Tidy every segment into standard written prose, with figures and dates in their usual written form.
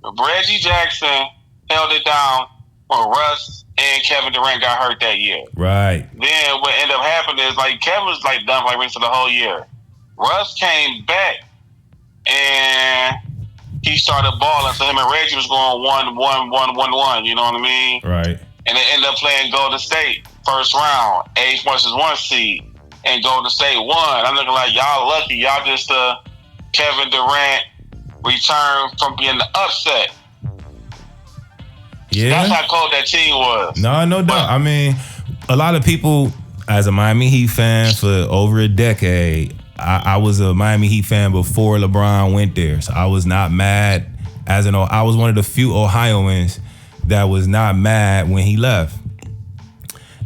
Reggie Jackson held it down when Russ and Kevin Durant got hurt that year. Right. Then what ended up happening is like Kevin was like done like rest of the whole year. Russ came back and he started balling. So him and Reggie was going 1-1-1-1-1. You know what I mean? Right. And they ended up playing Golden State first round, 8 versus 1 seed, and Golden State won. I'm looking like y'all lucky. Y'all just Kevin Durant returned from being the upset. Yeah. That's how cold that team was. No doubt. I mean, a lot of people, as a Miami Heat fan for over a decade, I was a Miami Heat fan before LeBron went there. So I was not mad. I was one of the few Ohioans that was not mad when he left.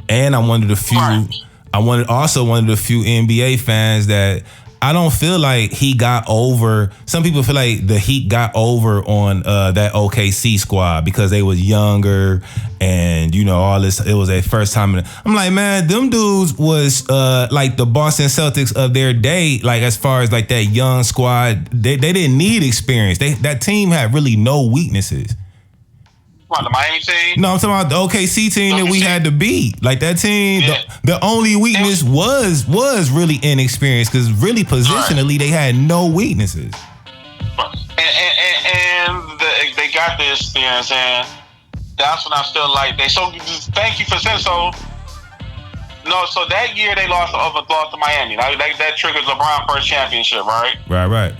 And I'm one of the few. Right. Also one of the few NBA fans that I don't feel like he got over. Some people feel like the Heat got over on that OKC squad because they was younger and all this. It was their first time. I'm like, man, them dudes was like the Boston Celtics of their day. Like as far as like that young squad, they didn't need experience. That team had really no weaknesses. What, the Miami team? No, I'm talking about the OKC team that we had to beat. Like that team, Yeah. the only weakness was really inexperience because really positionally they had no weaknesses. And they got the experience, and that's when I feel like they. So thank you for saying so. No, so that year they lost to Miami. That triggered LeBron first championship, right? Right.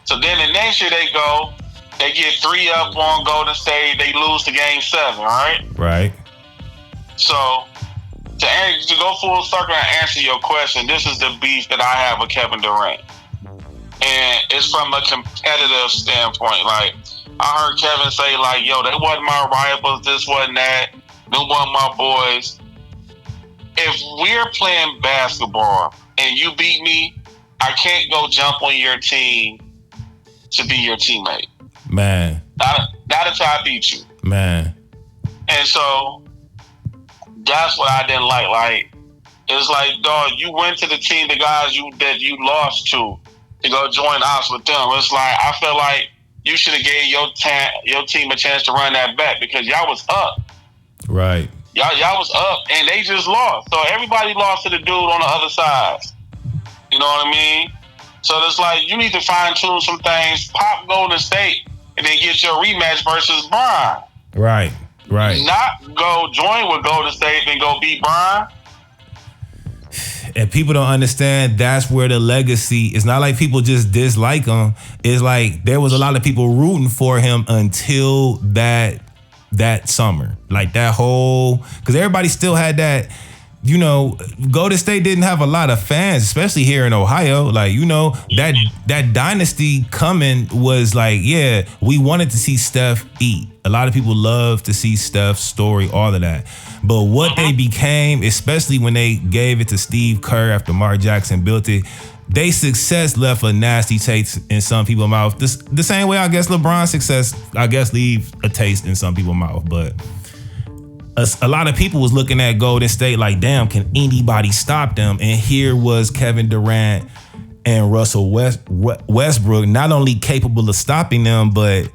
So then the next year they go. They get 3 up on Golden State. They lose to Game 7, right? Right. So, to go full circle and answer your question, this is the beef that I have with Kevin Durant. And it's from a competitive standpoint. Like, I heard Kevin say, like, yo, they wasn't my rivals, this wasn't that. They wasn't my boys. If we're playing basketball and you beat me, I can't go jump on your team to be your teammate. Man. Not until I beat you. Man. And so that's what I didn't like. Like, it's like, dog, you went to the team, the guys that you lost to go join us with them. It's like, I feel like you should have gave your team a chance to run that back because y'all was up. Right. Y'all was up and they just lost. So everybody lost to the dude on the other side. You know what I mean? So it's like, you need to fine tune some things, pop Golden State, and then get your rematch versus Bron. Right. Not go join with Golden State and go beat Bron. And people don't understand that's where the legacy, it's not like people just dislike him. It's like there was a lot of people rooting for him until that summer. Like that whole, because everybody still had that, Golden State didn't have a lot of fans, especially here in Ohio. Like, that dynasty coming was like, yeah, we wanted to see Steph eat. A lot of people love to see Steph's story, all of that. But what they became, especially when they gave it to Steve Kerr after Mark Jackson built it, their success left a nasty taste in some people's mouth. The same way I guess LeBron's success, leave a taste in some people's mouth. But a lot of people was looking at Golden State like, damn, can anybody stop them? And here was Kevin Durant and Russell Westbrook, not only capable of stopping them, but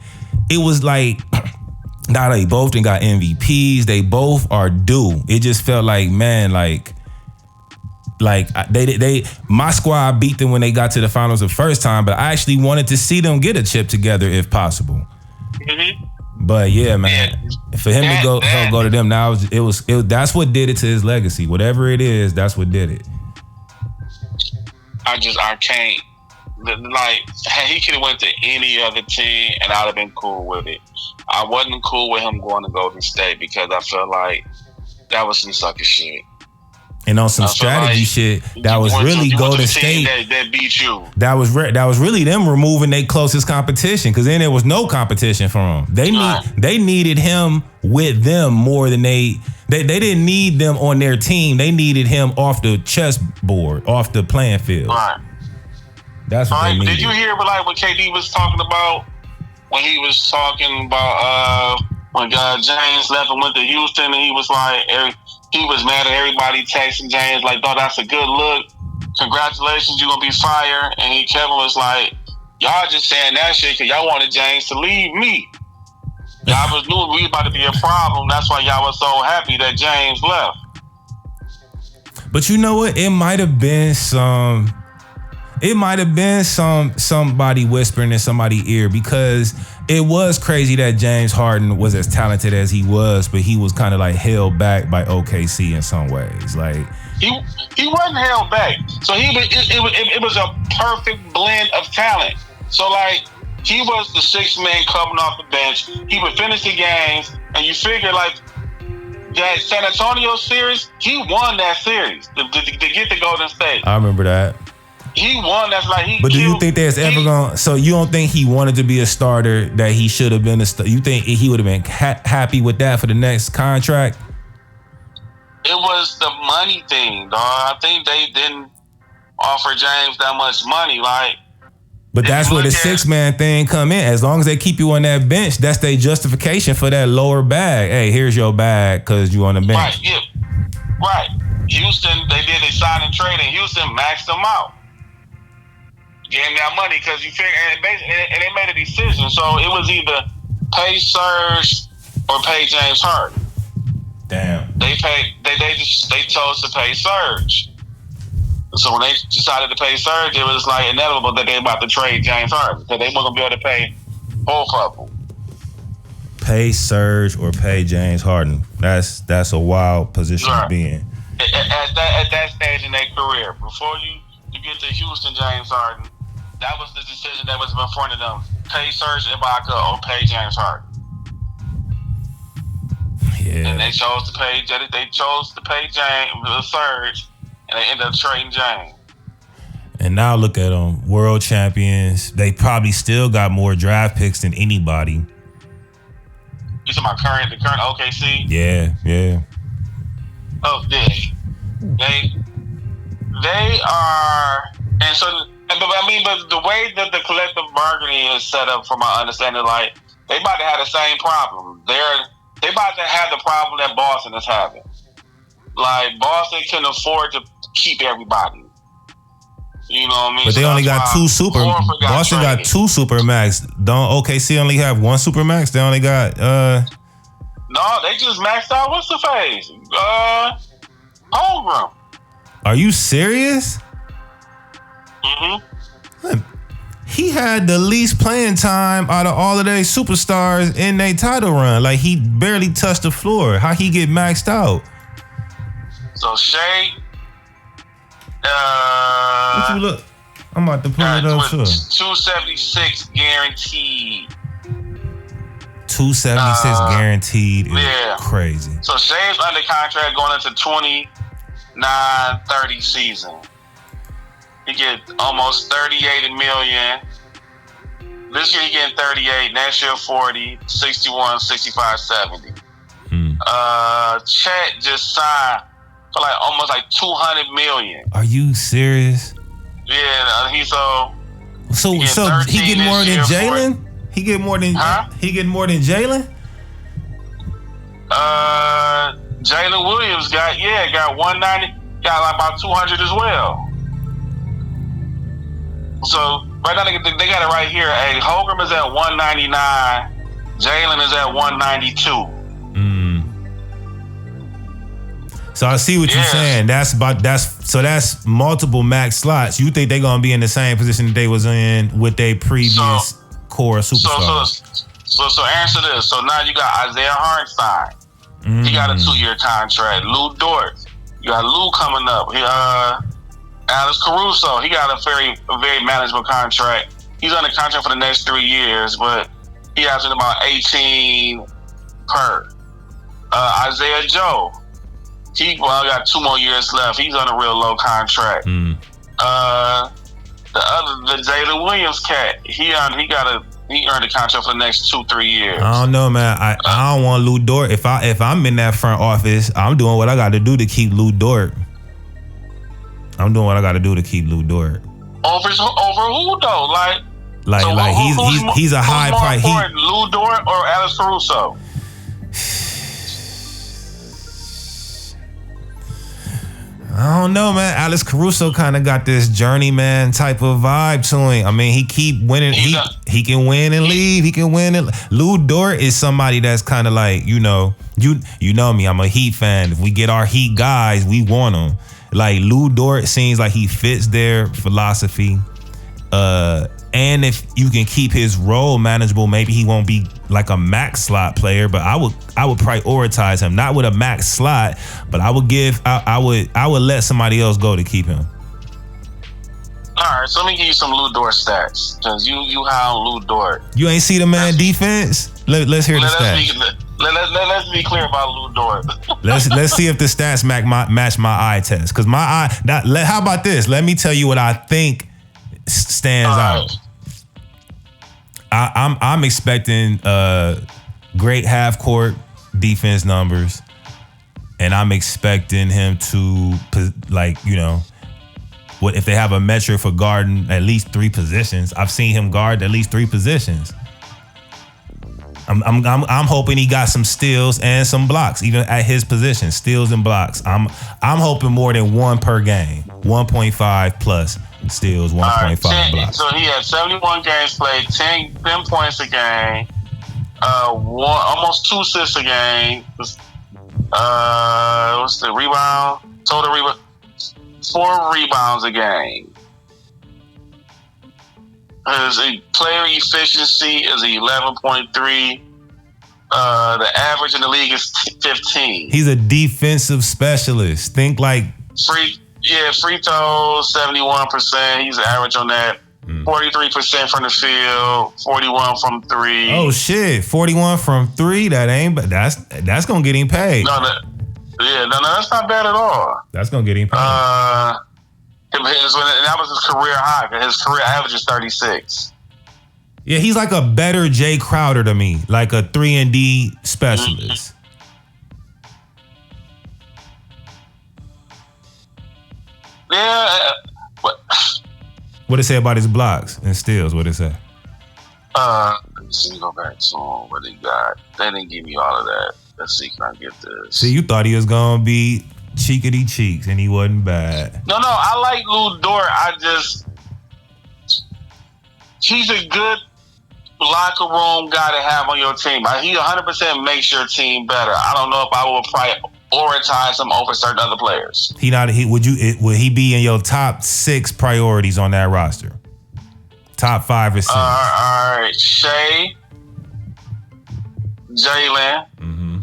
it was like, now they both done got MVPs. They both are due. It just felt like, man, like they my squad beat them when they got to the finals the first time, but I actually wanted to see them get a chip together if possible. Mm-hmm. But yeah, man, for him to go to them now, it was that's what did it to his legacy. Whatever it is, that's what did it. I can't. Like, he could have went to any other team and I'd have been cool with it. I wasn't cool with him going to Golden State because I felt like that was some sucker shit. And on some strategy shit, that was really Golden State that beat you. That was really them removing their closest competition because then there was no competition for them. They needed him with them more than they didn't need them on their team. They needed him off the chessboard, off the playing field. Right. That's what they needed. Did you hear like what KD was talking about when he was talking about when James left and went to Houston, and he was like, he was mad at everybody texting James like, "Dog, that's a good look. Congratulations, you're gonna be fired." And Kevin was like, Y'all just saying that shit because y'all wanted James to leave me. Y'all was knew we was about to be a problem. That's why y'all was so happy that James left. But you know what? It might have been somebody whispering in somebody's ear, because it was crazy that James Harden was as talented as he was, but he was kind of like held back by OKC in some ways. Like he wasn't held back. So it was a perfect blend of talent. So like he was the sixth man coming off the bench. He would finish the games, and you figure like that San Antonio series, he won that series to get to Golden State. I remember that. He won. That's like he. But do you think there's ever going? So you don't think he wanted to be a starter? That he should have been a starter? You think he would have been happy with that for the next contract? It was the money thing, dog. I think they didn't offer James that much money, like. But that's where the six-man thing come in. As long as they keep you on that bench, that's their justification for that lower bag. Hey, here's your bag because you on the bench. Right, yeah. Right. Houston, they did a sign and trade, and Houston maxed them out. Gave them that money because you figure, and they made a decision. So it was either pay Serge or pay James Harden. Damn. They chose to pay Serge. So when they decided to pay Serge, it was like inevitable that they about to trade James Harden because they weren't gonna be able to pay both of them. Pay Serge or pay James Harden. That's a wild position to be in. At that stage in their career, before you get to Houston, James Harden, that was the decision that was in front of them: pay Serge Ibaka or pay James Harden. Yeah. And they chose to pay. They chose to pay James Serge. And they ended up trading James. And now look at them, world champions. They probably still got more draft picks than anybody. You talking about the current OKC? Yeah. Oh, yeah. They are, and so, but the way that the collective bargaining is set up, from my understanding, like they about to have the same problem. They about to have the problem that Boston is having. Like Boston can afford to keep everybody. You know what I mean? But they only got two super. Boston got two supermax. Don't OKC only have one supermax? They only got No, they just maxed out. What's the phase? Holmgren. Are you serious? Mm-hmm. He had the least playing time out of all of their superstars in their title run. Like he barely touched the floor. How he get maxed out? So Shea, what you look? I'm about to pull it up too. 276 guaranteed. 276 guaranteed. Is crazy. So Shea's under contract going into 29-30 season. He get almost $38 million. This year he getting 38. Next year 40, 61, 65, 70. Chet just signed for like almost like $200 million. Are you serious? Yeah, so he get more than Jalen? He get more than Jalen? Jalen Williams got 190, got like about 200 as well. So right now they got it right here. Hey, Holmgren is at 199, Jalen is at 192. So I see what you're saying. That's multiple max slots. You think they're gonna be in the same position that they was in with their previous core superstars? So answer this. So now you got Isaiah Hartenstein. He got a 2-year contract. Lou Dort. You got Lou coming up. Alex Caruso. He got a very manageable contract. He's under contract for the next 3 years, but he has about 18 per. Isaiah Joe. He got 2 more years left. He's on a real low contract. The Jalen Williams cat, he earned a contract for the next 2-3 years. I don't know, man. I don't want Lou Dort. If I'm in that front office, I'm doing what I got to do to keep Lou Dort. Over who though? He's a high price. Lou Dort or Alex Caruso? I don't know, man. Alex Caruso kind of got this journeyman type of vibe to him. I mean, he keep winning. He can win and leave. He can win. Lou Dort is somebody that's kind of like, you know me. I'm a Heat fan. If we get our Heat guys, we want them. Like Lou Dort seems like he fits their philosophy. And if you can keep his role manageable, maybe he won't be like a max slot player. But I would prioritize him, not with a max slot, but I would let somebody else go to keep him. All right, so let me give you some Lou Dort stats, because you hound Lou Dort. You ain't see the man defense? Let's hear the stats. Let's be clear about Lou Dort. let's see if the stats match my eye test. Because my eye. How about this? Let me tell you what I think stands out. I'm expecting great half court defense numbers, and I'm expecting him to, like, you know, what if they have a metric for guarding at least 3 positions? I've seen him guard at least 3 positions. I'm hoping he got some steals and some blocks, even at his position, steals and blocks. I'm hoping more than 1 per game, 1.5 plus steals, 1.5 blocks. So he had 71 games played, 10 points a game, almost 2 assists a game. What's the rebound? Total rebound, 4 rebounds a game. His player efficiency is 11.3. The average in the league is 15. He's a defensive specialist. Think like free throws 71%. He's average on that. 43% from the field, 41 from 3. Oh shit, 41 from 3. That ain't, but that's gonna get him paid. No, that's not bad at all. That's gonna get him paid. That was his career high. His career average is 36. Yeah, he's like a better Jay Crowder to me, like a 3-and-D specialist. Yeah. What it say about his blocks and steals? What it say? Let me see. Go back to what he got. They didn't give me all of that. Let's see. Can I get this? See, you thought he was gonna be cheekity cheeks, and he wasn't bad. No, I like Lou Dort. He's a good locker room guy to have on your team. He 100% makes your team better. I don't know if I would prioritize him over certain other players. Would he be in your top 6 priorities on that roster? Top 5 or 6. All right, Shea, Jalen. Mm-hmm.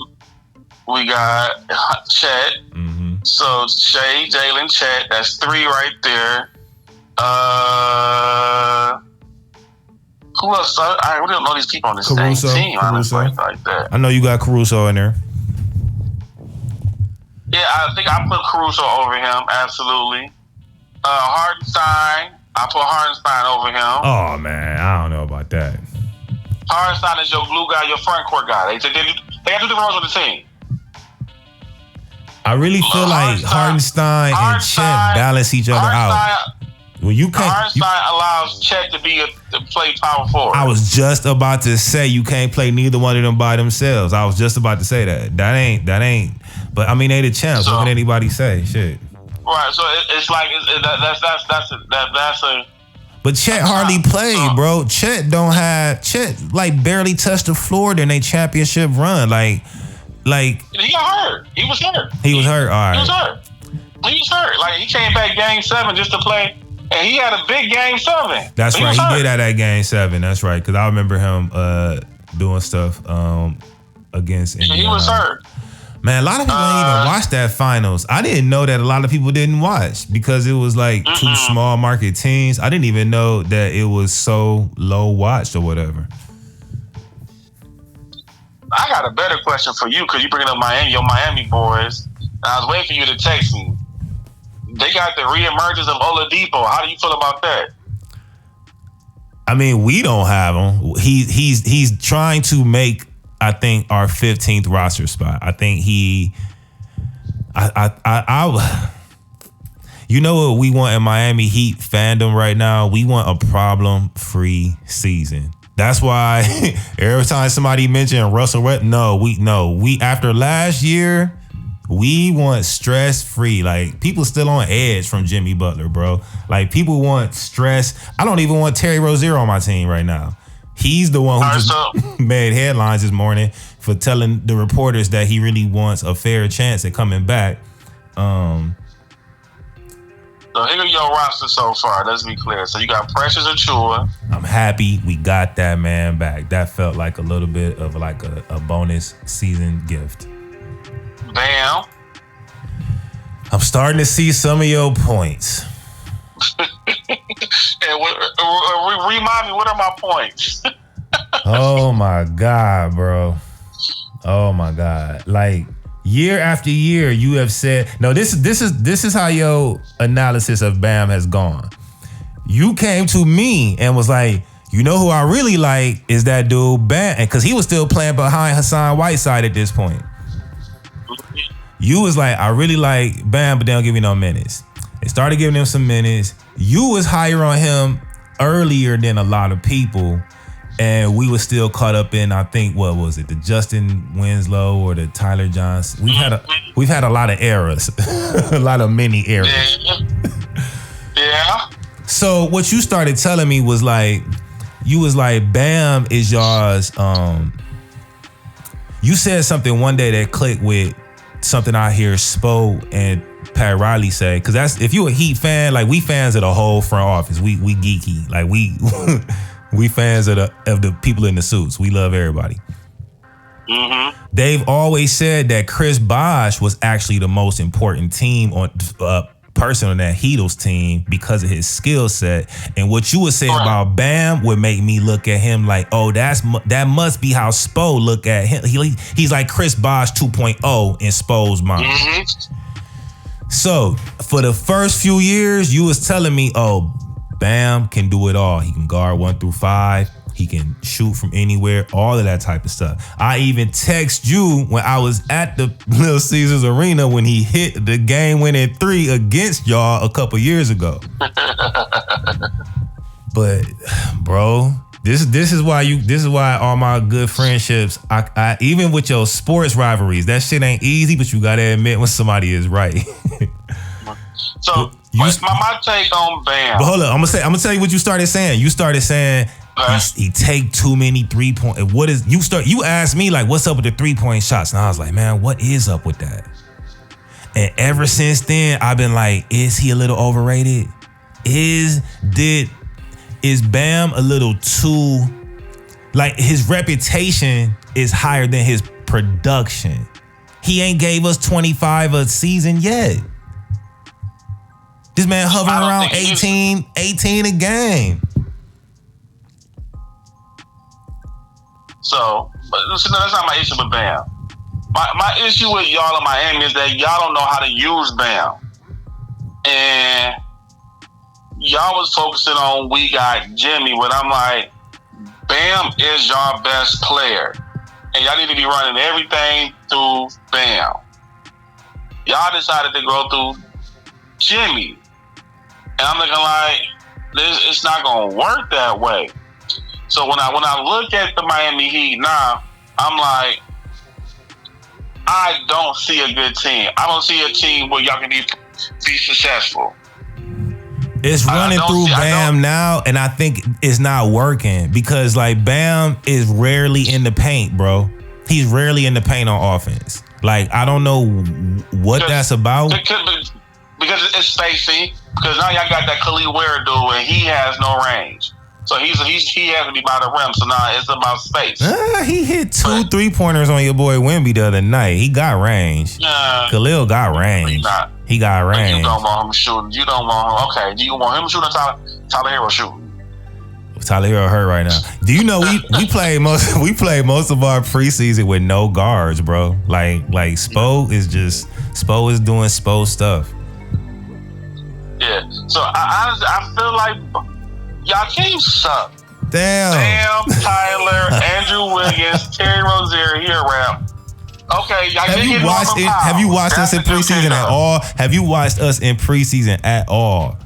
We got Chet. Mm-hmm. So Shea, Jalen, Chet. That's 3 right there. Who else? I really don't know these people on this team. Honestly, like that. I know you got Caruso in there. Yeah, I think I put Caruso over him. Absolutely. Hardenstein. I put Hardenstein over him. Oh man, I don't know about that. Hardenstein is your glue guy, your front court guy. They have 2 different roles on the team. I really feel like Hardenstein and Chet balance each other out. Well, Hardenstein allows Chet to play power forward. I was just about to say you can't play neither one of them by themselves. I was just about to say that. That ain't. But I mean, they the champs. So, what can anybody say? Shit. Right. So it's like that's a. But Chet hardly played, bro. Chet like barely touched the floor during their championship run. Like he got hurt. He was hurt. He was hurt. All right. He was hurt. Like he came back game 7 just to play. And he had a big game 7. That's right. He did have that game 7. That's right. Because I remember him doing stuff against Indiana. He was hurt. Man, a lot of people didn't even watch that finals. I didn't know that a lot of people didn't watch because it was like 2 small market teams. I didn't even know that it was so low watched or whatever. I got a better question for you because you bringing up your Miami boys. I was waiting for you to text me. They got the reemergence of Oladipo. How do you feel about that? I mean, we don't have him. He's trying to make, I think, our 15th roster spot. I think you know what we want in Miami Heat fandom right now? We want a problem-free season. That's why every time somebody mentioned Russell Westbrook, we after last year, We want stress-free. Like, people still on edge from Jimmy Butler, bro. Like, people want stress. I don't even want Terry Rozier on my team right now. He's the one who just made headlines this morning for telling the reporters that he really wants a fair chance at coming back. So here your roster so far. Let's be clear. So you got Precious Achiuwa. I'm happy we got that man back. That felt like a little bit of like a bonus season gift. Bam. I'm starting to see some of your points. And remind me, what are my points? Oh my God, bro. Oh my God. Like, year after year, you have said, no, this is how your analysis of Bam has gone. You came to me and was like, you know who I really like is that dude Bam, because he was still playing behind Hassan Whiteside at this point. You was like, I really like Bam, but they don't give me no minutes. They started giving him some minutes. You was higher on him earlier than a lot of people. And we were still caught up in, I think, what was it, the Justin Winslow or the Tyler Johnson? We've had a lot of errors, a lot of mini errors. Yeah. So what you started telling me was like, you was like, Bam is y'all's. You said something one day that clicked with something I hear Spo and Pat Riley say, because that's, if you a Heat fan, like, we fans of the whole front office. We geeky, like we. We fans of the people in the suits. We love everybody. Mm-hmm. They've always said that Chris Bosh was actually the most important team on person on that Heatles team because of his skill set. And what you would say about Bam would make me look at him like, oh, that must be how Spo look at him. He's like Chris Bosh 2.0 in Spo's mind. Mm-hmm. So for the first few years, you was telling me, oh, Bam can do it all. He can guard 1 through 5. He can shoot from anywhere, all of that type of stuff. I even text you when I was at the Little Caesars Arena when he hit the game-winning 3 against y'all a couple years ago. But, bro, this is why all my good friendships, I even with your sports rivalries, that shit ain't easy, but you gotta admit when somebody is right. So my take on Bam. But hold up, I'm gonna tell you what you started saying. You started saying he take too many 3-point. What is you asked me like, what's up with the 3-point shots? And I was like, man, what is up with that? And ever since then, I've been like, is he a little overrated? Is Bam a little too, like, his reputation is higher than his production. He ain't gave us 25 a season yet. This man hovering around 18 a game. So, but listen, that's not my issue with Bam. My issue with y'all in Miami is that y'all don't know how to use Bam. And y'all was focusing on we got Jimmy, but I'm like, Bam is y'all best player. And y'all need to be running everything through Bam. Y'all decided to go through Jimmy. And I'm looking like, it's not going to work that way. So when I look at the Miami Heat now, I'm like, I don't see a good team. I don't see a team where y'all can be successful. It's running through Bam now, and I think it's not working because, like, Bam is rarely in the paint, bro. He's rarely in the paint on offense. Like, I don't know what that's about. Because it's spacing. Because now y'all got that Khalil Ware dude, and he has no range. So he has to be by the rim. So now it's about space. He hit 2 3-pointers on your boy Wemby the other night. He got range. Khalil got range. He got range. You don't want him shooting. You don't want him. Okay. Do you want him shooting? Tyler Hero shooting. Tyler Hero hurt right now. Do you know we played most of our preseason with no guards, bro? Like Spo is doing Spo stuff. Yeah. So I feel like y'all teams suck. Damn. Tyler, Andrew Wiggins, Terry Rozier, here around. Okay, y'all have you watched us in preseason at all? Have you watched us in preseason at all?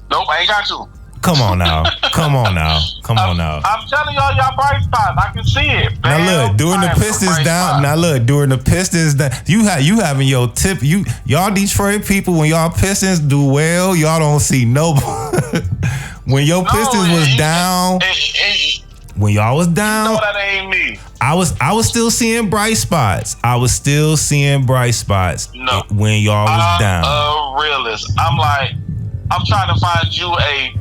Nope, I ain't got to. Come on now. Come on now. Come on now. I'm telling y'all bright spots. I can see it. Now look, during the Pistons down. Now look, during the Pistons down. You having your tip. Y'all Detroit people, when y'all Pistons do well, y'all don't see no. When your Pistons was down. When y'all was down. You know that ain't me. I was still seeing bright spots. No. When y'all was down. I'm a realist. I'm trying to find you a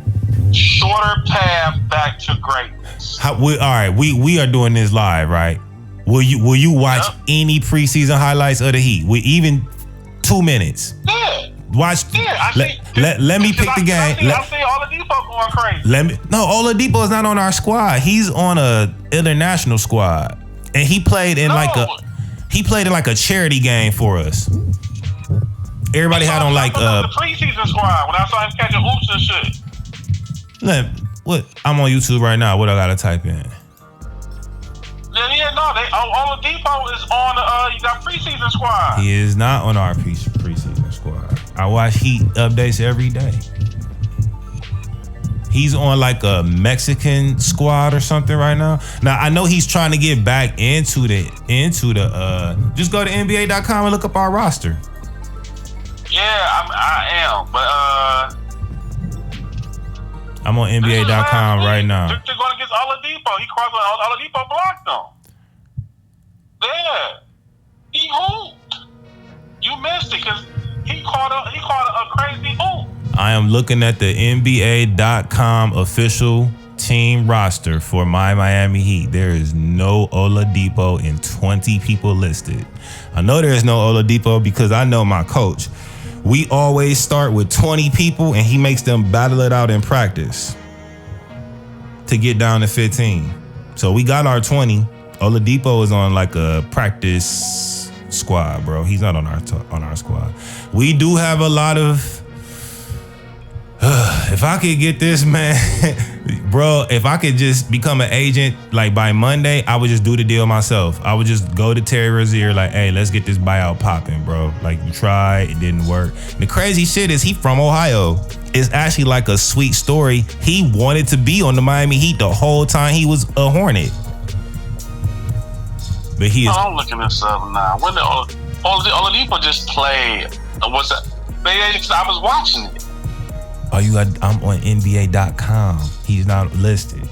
shorter path back to greatness. All right, we are doing this live, right? Will you watch any preseason highlights of the Heat? With even 2 minutes? Yeah. Watch. Yeah, let me pick the game. I see Oladipo going crazy. Oladipo is not on our squad. He's on a international squad, and he played in like a charity game for us. Everybody had on like the preseason squad when I saw him catching hoops and shit. What? I'm on YouTube right now. What I gotta type in? Oladipo is on you got preseason squad. He is not on our preseason squad. I watch Heat updates every day. He's on like a Mexican squad or something right now. Now I know he's trying to get back into the just go to NBA.com and look up our roster. Yeah, I am, but I'm on NBA.com right now. They're going against Oladipo. He crossed Oladipo blocked him. Yeah, he hooped. You missed it because he caught a crazy hoop. I am looking at the NBA.com official team roster for my Miami Heat. There is no Oladipo and 20 people listed. I know there is no Oladipo because I know my coach. We always start with 20 people and he makes them battle it out in practice to get down to 15. So we got our 20. Oladipo is on like a practice squad, bro. He's not on our squad. We do have a lot of if I could get this man, bro, if I could just become an agent like by Monday, I would just do the deal myself. I would just go to Terry Rozier like, hey, let's get this buyout popping, bro. Like you tried, it didn't work. The crazy shit is he from Ohio. It's actually like a sweet story. He wanted to be on the Miami Heat the whole time he was a Hornet. But he is. I'm looking this up now. When the Oladipo just played, what's that? I was watching it. Oh, I'm on NBA.com. He's not listed.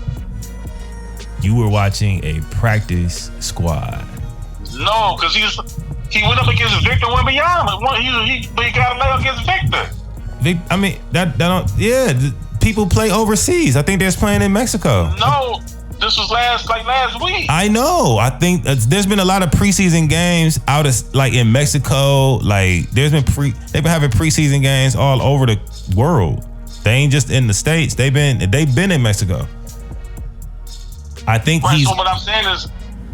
You were watching a practice squad. No, because he went up against Victor Wembanyama. But he got to lay against Victor. I mean, that don't. Yeah, people play overseas. I think they're playing in Mexico. No, this was last week. I know. I think there's been a lot of preseason games out of like in Mexico. Like they've been having preseason games all over the world. They ain't just in the States. They've been in Mexico. I think right, so what I'm saying is,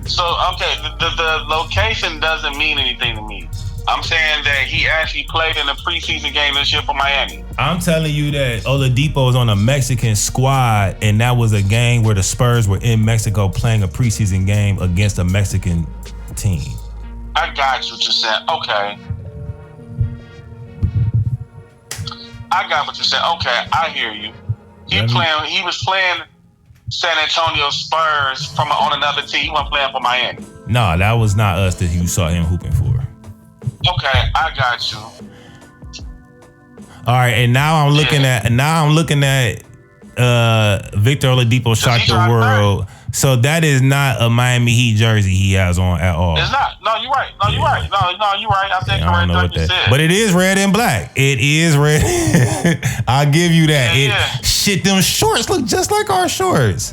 okay, the location doesn't mean anything to me. I'm saying that he actually played in a preseason game this year for Miami. I'm telling you that Oladipo is on a Mexican squad, and that was a game where the Spurs were in Mexico playing a preseason game against a Mexican team. I got you what you're saying. Okay. I got what you're saying. Okay, I hear you. He was playing San Antonio Spurs on another team. He wasn't playing for Miami. No, that was not us that you saw him hooping for. Okay, I got you. All right, and now I'm looking at Victor Oladipo Shock the World. So that is not a Miami Heat jersey he has on at all. It's not. No, you're right. No, you're right. No, you're right. I said correct like you said. But it is red and black. It is red. I'll give you that. Yeah. Shit, them shorts look just like our shorts.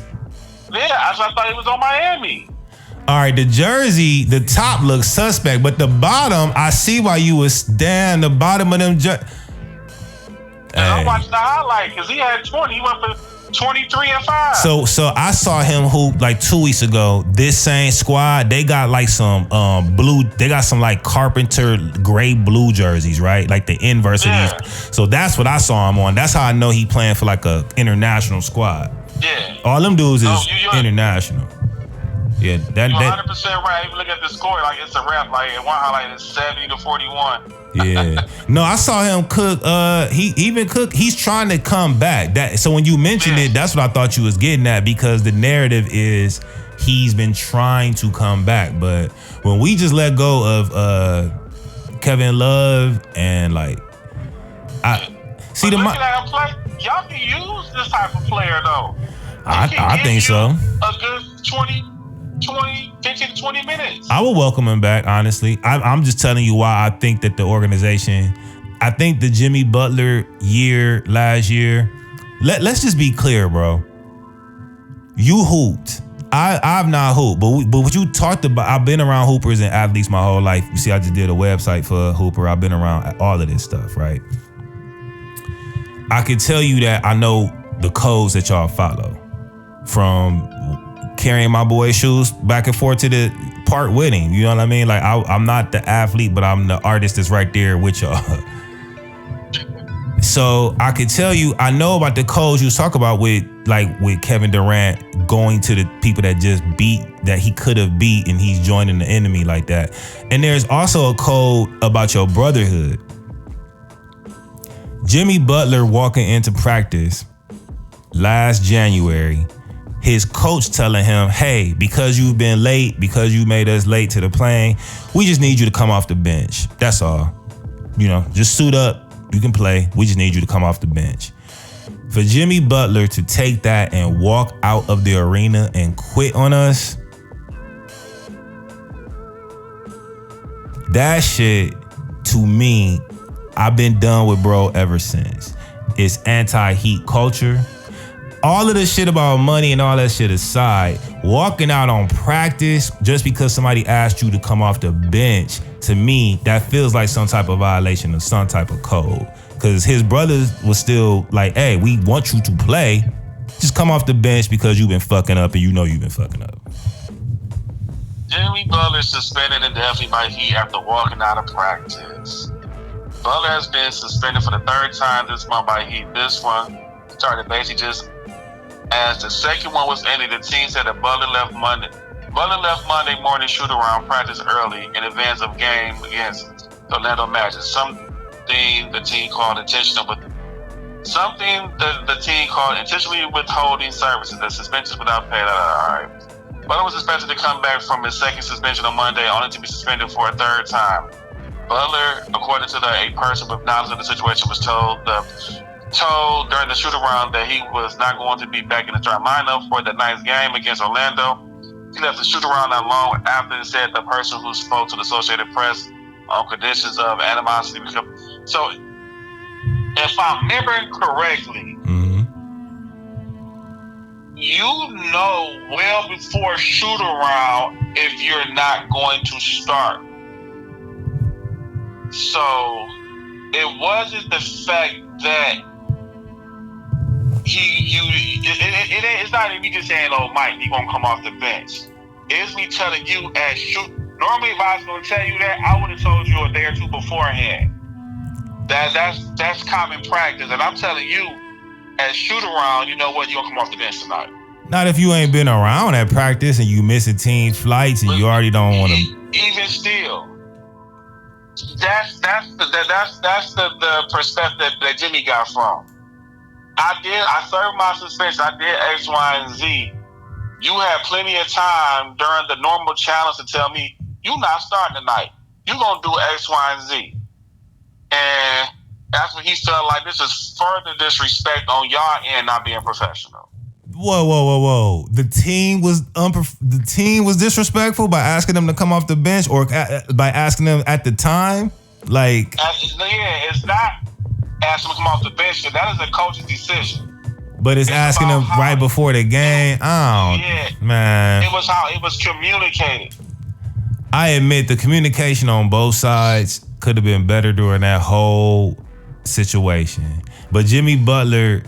Yeah, I thought it was on Miami. All right, the jersey, the top looks suspect, but the bottom, I see why you was down the bottom of them. I watched the highlight because he had 20. He went for 23 and 5. So I saw him hoop like 2 weeks ago. This same squad, they got like some blue. They got some like Carpenter gray blue jerseys, right? Like the inverse of these. So that's what I saw him on. That's how I know he playing for like a international squad. Yeah. All them dudes is international. Yeah, you're 100% right. Even look at the score, like it's a wrap. Like one highlight is 70-41. Yeah. No, I saw him cook. He even cook. He's trying to come back. So when you mentioned it, that's what I thought you was getting at, because the narrative is he's been trying to come back. But when we just let go of Kevin Love and like, see the looking at him play, y'all can use this type of player though. I think so. A good 15 to 20 minutes. I would welcome him back, honestly. I'm just telling you why I think that the organization, I think the Jimmy Butler year last year, let's just be clear, bro. You hooped. I've not hooped, but what you talked about, I've been around hoopers and athletes my whole life. You see, I just did a website for Hooper. I've been around all of this stuff, right? I can tell you that I know the codes that y'all follow, from carrying my boy's shoes back and forth to the park with him. You know what I mean? Like, I'm not the athlete, but I'm the artist that's right there with y'all. So I could tell you, I know about the codes you talk about with Kevin Durant going to the people that just beat, that he could have beat, and he's joining the enemy like that. And there's also a code about your brotherhood. Jimmy Butler walking into practice last January, his coach telling him, hey, because you've been late, because you made us late to the plane, we just need you to come off the bench. That's all. You know, just suit up. You can play. We just need you to come off the bench. For Jimmy Butler to take that and walk out of the arena and quit on us, that shit, to me, I've been done with bro ever since. It's anti-Heat culture. All of the shit about money and all that shit aside, walking out on practice just because somebody asked you to come off the bench, to me, that feels like some type of violation of some type of code. Because his brothers was still like, hey, we want you to play. Just come off the bench because you've been fucking up and you know you've been fucking up. Jimmy Butler suspended indefinitely by Heat after walking out of practice. Butler has been suspended for the third time this month by Heat. This one started basically just as the second one was ended. The team said that Butler left Monday morning shoot-around practice early in advance of game against the Orlando Magic. Something the team called intentionally withholding services. The suspension without pay. All right. Butler was expected to come back from his second suspension on Monday, only to be suspended for a third time. Butler, according to a person with knowledge of the situation, was told during the shoot-around that he was not going to be back in the starting lineup for the night's game against Orlando. He left the shoot-around not long after, and said the person who spoke to the Associated Press on conditions of animosity. So, if I'm remembering correctly, you know well before shoot-around if you're not going to start. So, it wasn't the fact that it's not me just saying, oh, Mike, you gonna come off the bench. It's me telling you as shoot. Normally, if I was gonna tell you that, I would have told you a day or two beforehand. That's common practice, and I'm telling you, as shoot around, you know what, you gonna come off the bench tonight. Not if you ain't been around at practice and you missing team flights and you already don't want to. Even still, that's the perspective that Jimmy got from. I served my suspension. I did X, Y, and Z. You had plenty of time during the normal challenge to tell me, you not starting tonight. You gonna do X, Y, and Z. And that's when he felt like this is further disrespect on y'all end, not being professional. Whoa. The team was disrespectful by asking them to come off the bench, or by asking them at the time? Like, it's not asking them to come off the bench. That is a coach's decision. But it's asking them right before the game. Man. It was how it was communicated. I admit the communication on both sides could have been better during that whole situation. But Jimmy Butler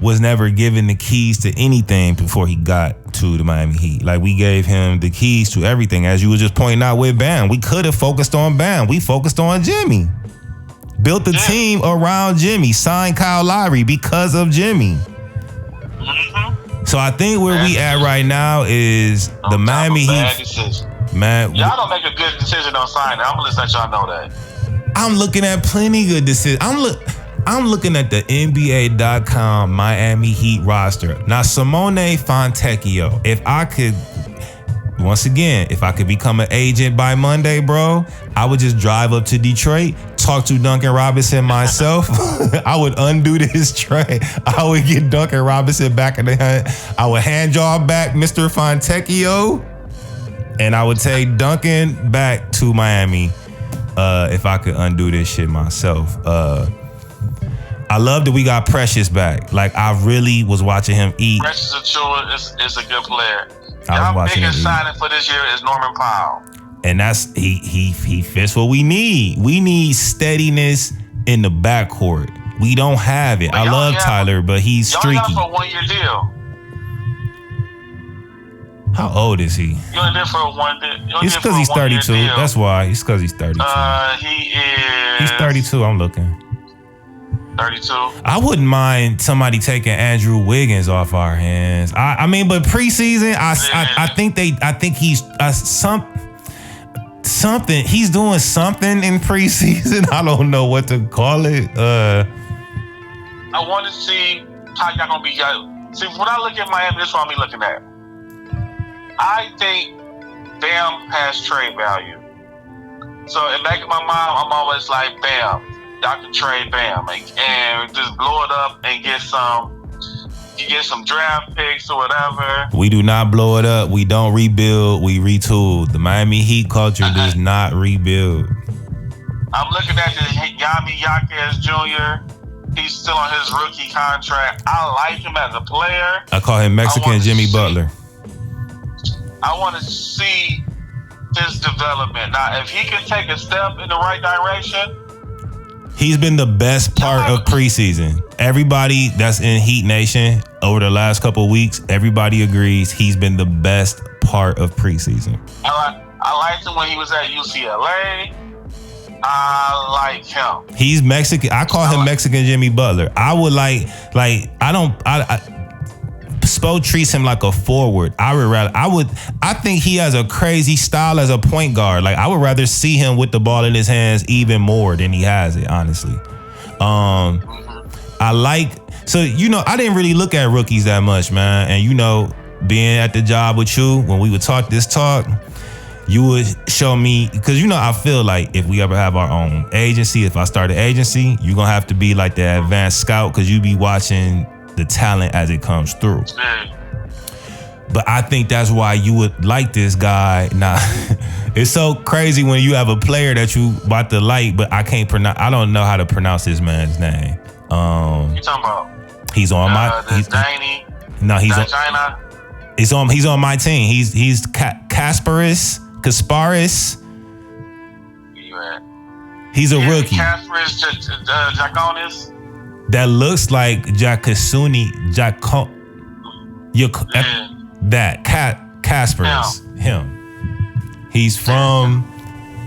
was never given the keys to anything before he got to the Miami Heat. Like, we gave him the keys to everything. As you were just pointing out with Bam, we could have focused on Bam. We focused on Jimmy. Built the team around Jimmy. Signed Kyle Lowry because of Jimmy. Mm-hmm. So I think where we at right now is the Miami Heat. Man, y'all don't make a good decision on signing. I'm gonna let y'all know that. I'm looking at plenty good decisions. I'm looking at the NBA.com Miami Heat roster. Now, Simone Fontecchio, if I could become an agent by Monday, bro, I would just drive up to Detroit, talk to Duncan Robinson myself. I would undo this trade. I would get Duncan Robinson back in the hunt. I would hand y'all back Mr. Fontecchio, and I would take Duncan back to Miami if I could undo this shit myself. I love that we got Precious back. Like, I really was watching him eat. Precious Achiuwa is a good player. Our biggest signing for this year is Norman Powell. And that's he fits what we need. We need steadiness in the backcourt. We don't have it. I love Tyler, but he's streaky. Y'all got for a 1-year deal. How old is he? You only did for a 1 year. It's because he's 32. That's why. It's because he's 32. He's 32. I'm looking. 32. I wouldn't mind somebody taking Andrew Wiggins off our hands. I mean, but preseason, I think he's something. He's doing something in preseason. I don't know what to call it. I want to see how y'all gonna be. See, when I look at Miami, this is what I'm looking at. I think Bam has trade value. So in the back of my mind, I'm always like, Bam. Y'all can trade Bam and just blow it up and get some draft picks or whatever. We do not blow it up. We don't rebuild. We retool. The Miami Heat culture does not rebuild. I'm looking at this Yami Yaquez Jr. He's still on his rookie contract. I like him as a player. I call him Mexican Jimmy Butler. I want to see his development. Now, if he can take a step in the right direction, he's been the best part of preseason. Everybody that's in Heat Nation over the last couple of weeks, everybody agrees he's been the best part of preseason. I liked him when he was at UCLA. I like him. He's Mexican. I call him Mexican Jimmy Butler. I would Spo treats him like a forward. I think he has a crazy style as a point guard. Like, I would rather see him with the ball in his hands even more than he has it, honestly. I didn't really look at rookies that much, man. And being at the job with you, when we would talk this talk, you would show me, because I feel like if we ever have our own agency, if I start an agency, you're gonna have to be like the advanced scout, because you be watching the talent as it comes through. But I think that's why you would like this guy. Nah, it's so crazy when you have a player that you about to like, but I don't know how to pronounce this man's name. You talking about? He's on my. He's on my team. He's Kasparis. He's a rookie. Kasparis Jaconis. That looks like Jakasuni. Kasparis. Him. He's from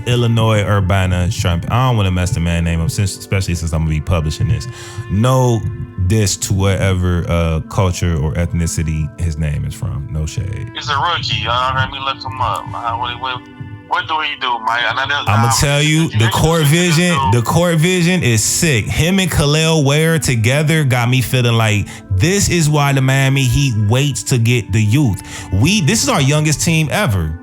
Illinois, Urbana. I don't want to mess the man name up, especially since I'm gonna be publishing this. No diss to whatever culture or ethnicity his name is from. No shade. He's a rookie. Let me look him up. What do he do, Mike? I'm gonna tell you, the court vision is sick. Him and Khalil Ware together got me feeling like this is why the Miami Heat waits to get the youth. This is our youngest team ever.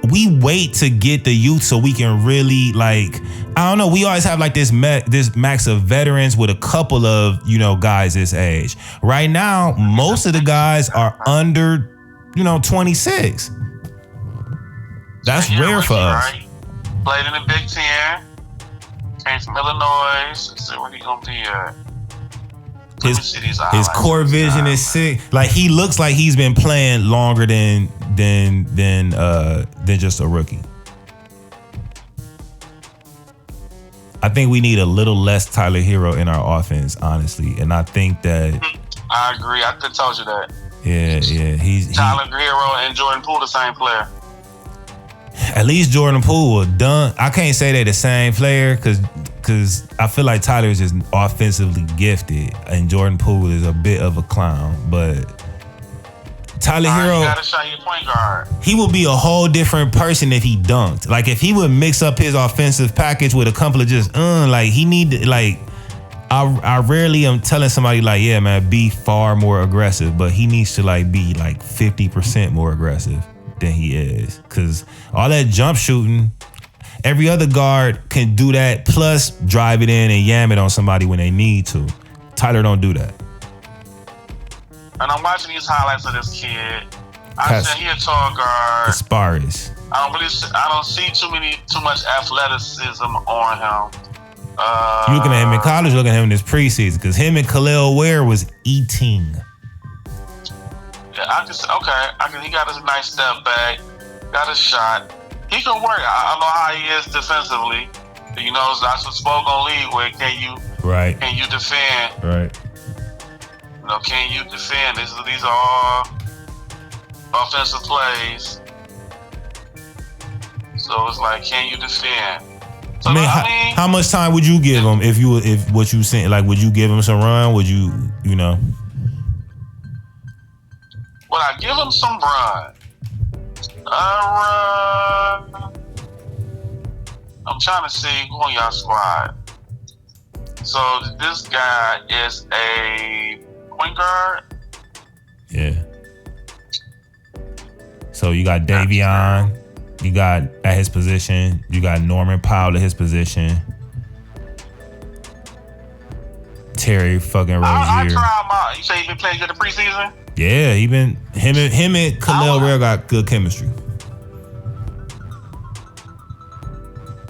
We wait to get the youth so we can really, like, I don't know. We always have like this max of veterans with a couple of, guys this age. Right now, most of the guys are under, 26. That's rare for us. Right? Played in the Big Ten. Came from Illinois. Let's see where he gonna be at. His core vision is sick. Like, he looks like he's been playing longer than just a rookie. I think we need a little less Tyler Hero in our offense, honestly, and I think that. I agree. I could told you that. Yeah. Tyler Hero and Jordan Poole, the same player. At least Jordan Poole was done. I can't say they're the same player because I feel like Tyler is just offensively gifted and Jordan Poole is a bit of a clown. But Tyler Hero, you gotta shot your point guard. He would be a whole different person if he dunked. Like if he would mix up his offensive package with a couple of just like he need to, like I rarely am telling somebody like, yeah, man, be far more aggressive, but he needs to like be like 50% more aggressive than he is. Cause all that jump shooting, every other guard can do that, plus drive it in and yam it on somebody when they need to. Tyler don't do that. And I'm watching these highlights of this kid. I said he a tall guard. Asparis. I don't see too much athleticism on him. You looking at him in college, looking at him in this preseason, because him and Khalil Ware was eating. Yeah, he got a nice step back, got a shot. He can work. I don't know how he is defensively. You know, that's what spoke on league where can you defend? Right. You know, can you defend? These are all offensive plays. So it's like, can you defend? So I mean, how much time would you give him if what you saying, like, would you give him some run? Would you know? Would I give him some run? I'm trying to see who on y'all squad. So this guy is a point guard. Yeah. So you got Davion. You got at his position. You got Norman Powell at his position. Terry fucking Rozier. I try him out. You say he been playing good in the preseason? Yeah, him and Khalil Ware got good chemistry.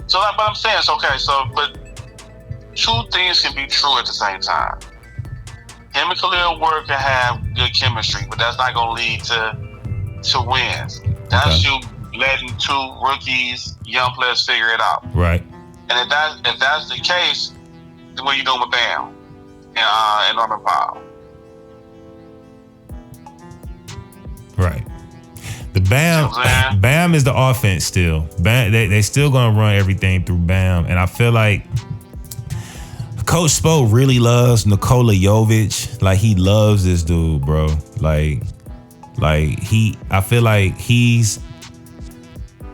So, but I'm saying it's okay. So, but two things can be true at the same time. Him and Khalil Ware can have good chemistry, but that's not gonna lead to wins. That's you letting two rookies, young players figure it out. Right. And if that's the case, then what you doing with Bam and Norman Powell? Right. The Bam is the offense still. Bam, they still gonna run everything through Bam, and I feel like Coach Spo really loves Nikola Jovic. Like he loves this dude, bro. Like I feel like he's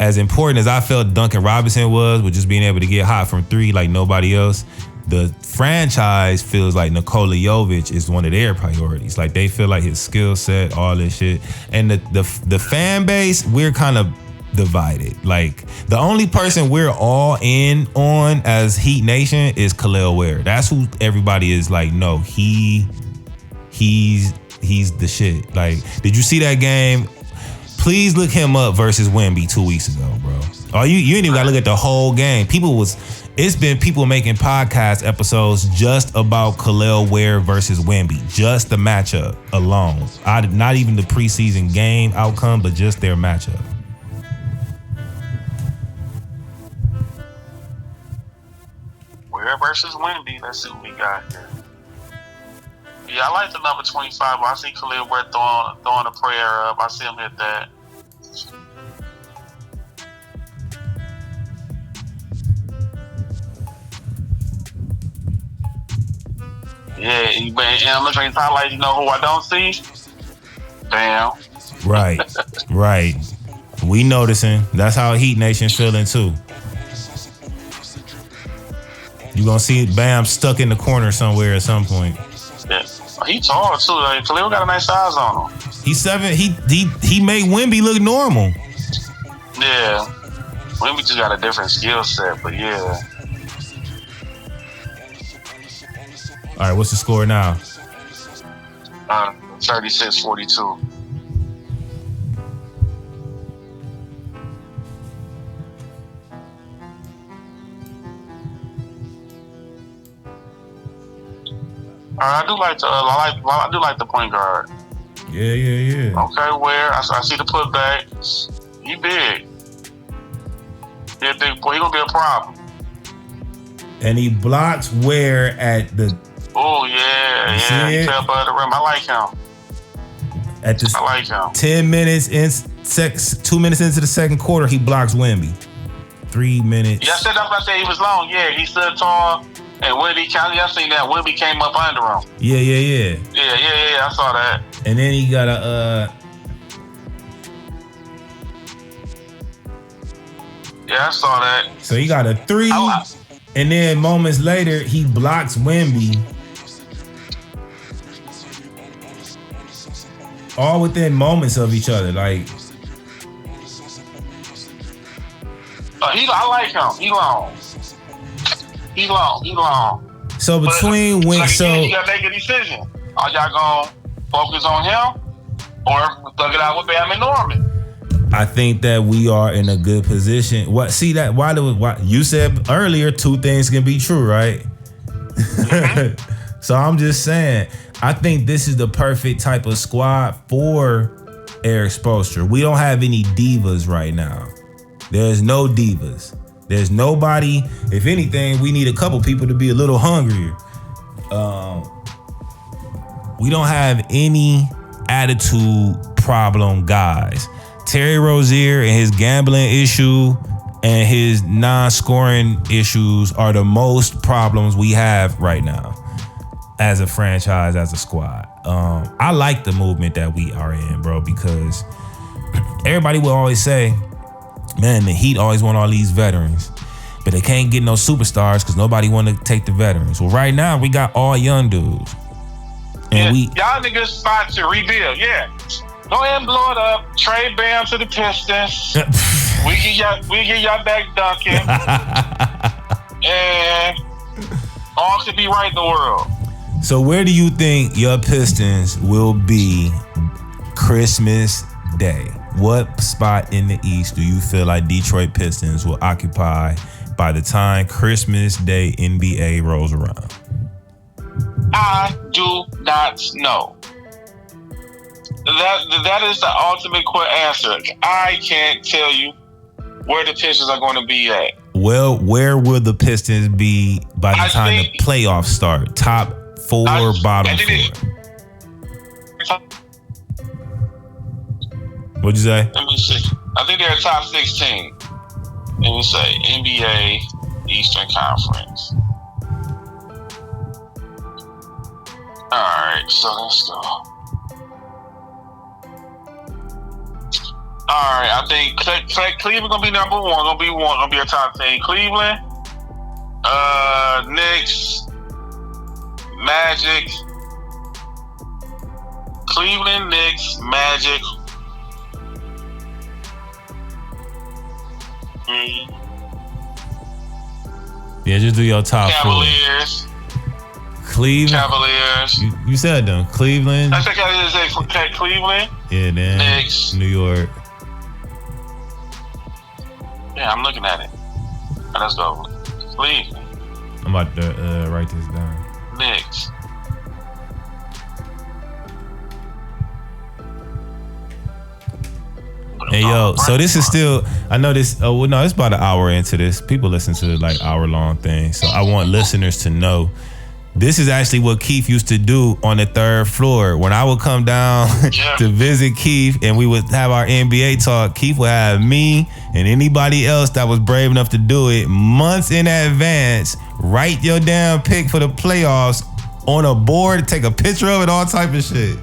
as important as I felt Duncan Robinson was with just being able to get hot from three like nobody else. The franchise feels like Nikola Jovic is one of their priorities. Like they feel like his skill set, all this shit. And the fan base, we're kind of divided. Like the only person we're all in on as Heat Nation is Khalil Ware. That's who everybody is like, no, he's the shit. Like, did you see that game? Please look him up versus Wemby 2 weeks ago, bro. Oh, you ain't even gotta look at the whole game. It's been people making podcast episodes just about Khalil Ware versus Wemby. Just the matchup alone. Not even the preseason game outcome, but just their matchup. Ware versus Wemby. Let's see what we got here. Yeah, I like the number 25. I see Khalil Ware throwing a prayer up. I see him hit that. Yeah, and I'm looking at his highlights. You know who I don't see? Bam. Right. We noticing. That's how Heat Nation feeling too. You gonna see Bam stuck in the corner somewhere at some point. Yeah. He tall too. Like, Khalil got a nice size on him. He's 7. He made Wemby look normal. Yeah. Wemby just got a different skill set, but yeah. All right, what's the score now? 36-42. I do like the point guard. Yeah. Okay, Ware. I see the putback. He big. He a big boy. He gonna be a problem. And he blocks Ware at the. Oh yeah. He fell by the rim. I like him. I like him. 10 minutes in 2 minutes into the second quarter, he blocks Wemby. 3 minutes. Yeah, that's what I said. He was long. Yeah, he stood tall. And Wemby, I seen that Wemby came up under him. Yeah. Yeah, I saw that. And then he got a Yeah, I saw that. So he got a 3, and then moments later he blocks Wemby. All within moments of each other, like. I like him. He long. So between when, you gotta make a decision. Are y'all gonna focus on him or thug it out with Bam and Norman? I think that we are in a good position. Why you said earlier 2 things can be true, right? Mm-hmm. So I'm just saying, I think this is the perfect type of squad for Eric Spoelstra. We don't have any divas right now. There's no divas. There's nobody. If anything, we need a couple people to be a little hungrier. We don't have any attitude problem guys. Terry Rozier and his gambling issue and his non-scoring issues are the most problems we have right now as a franchise, as a squad. I like the movement that we are in, bro, because everybody will always say, man, the Heat always want all these veterans, but they can't get no superstars because nobody want to take the veterans. Well, right now we got all young dudes, and y'all niggas spot to rebuild. Yeah, go ahead and blow it up. Trade Bam to the Pistons. we get y'all back Duncan, and all could be right in the world. So where do you think your Pistons will be Christmas Day? What spot in the East do you feel like Detroit Pistons will occupy by the time Christmas Day NBA rolls around? I do not know. That is the ultimate quick answer. I can't tell you where the Pistons are going to be at. Well, where will the Pistons be by the time the playoffs start? Top 4, bottom 4? What'd you say? Let me see. I think they're top 16. Let me say NBA Eastern Conference. All right, so let's go. All right, I think Cleveland gonna be number 1. Gonna be a top 10. Cleveland, Knicks, Magic. Cleveland, Knicks, Magic. Yeah, just do your top Cavaliers. 4. Cleveland. Cavaliers. You said them. Cleveland. I think I just say Cleveland. Yeah, then Knicks. New York. Yeah, I'm looking at it. Let's go. Cleveland. I'm about to write this down. Knicks. Hey yo, so this is still, I know this, no, it's about an hour into this. People listen to like hour-long things. So I want listeners to know, this is actually what Keith used to do on the 3rd floor. When I would come down to visit Keith and we would have our NBA talk, Keith would have me and anybody else that was brave enough to do it months in advance, write your damn pick for the playoffs on a board, take a picture of it, all type of shit.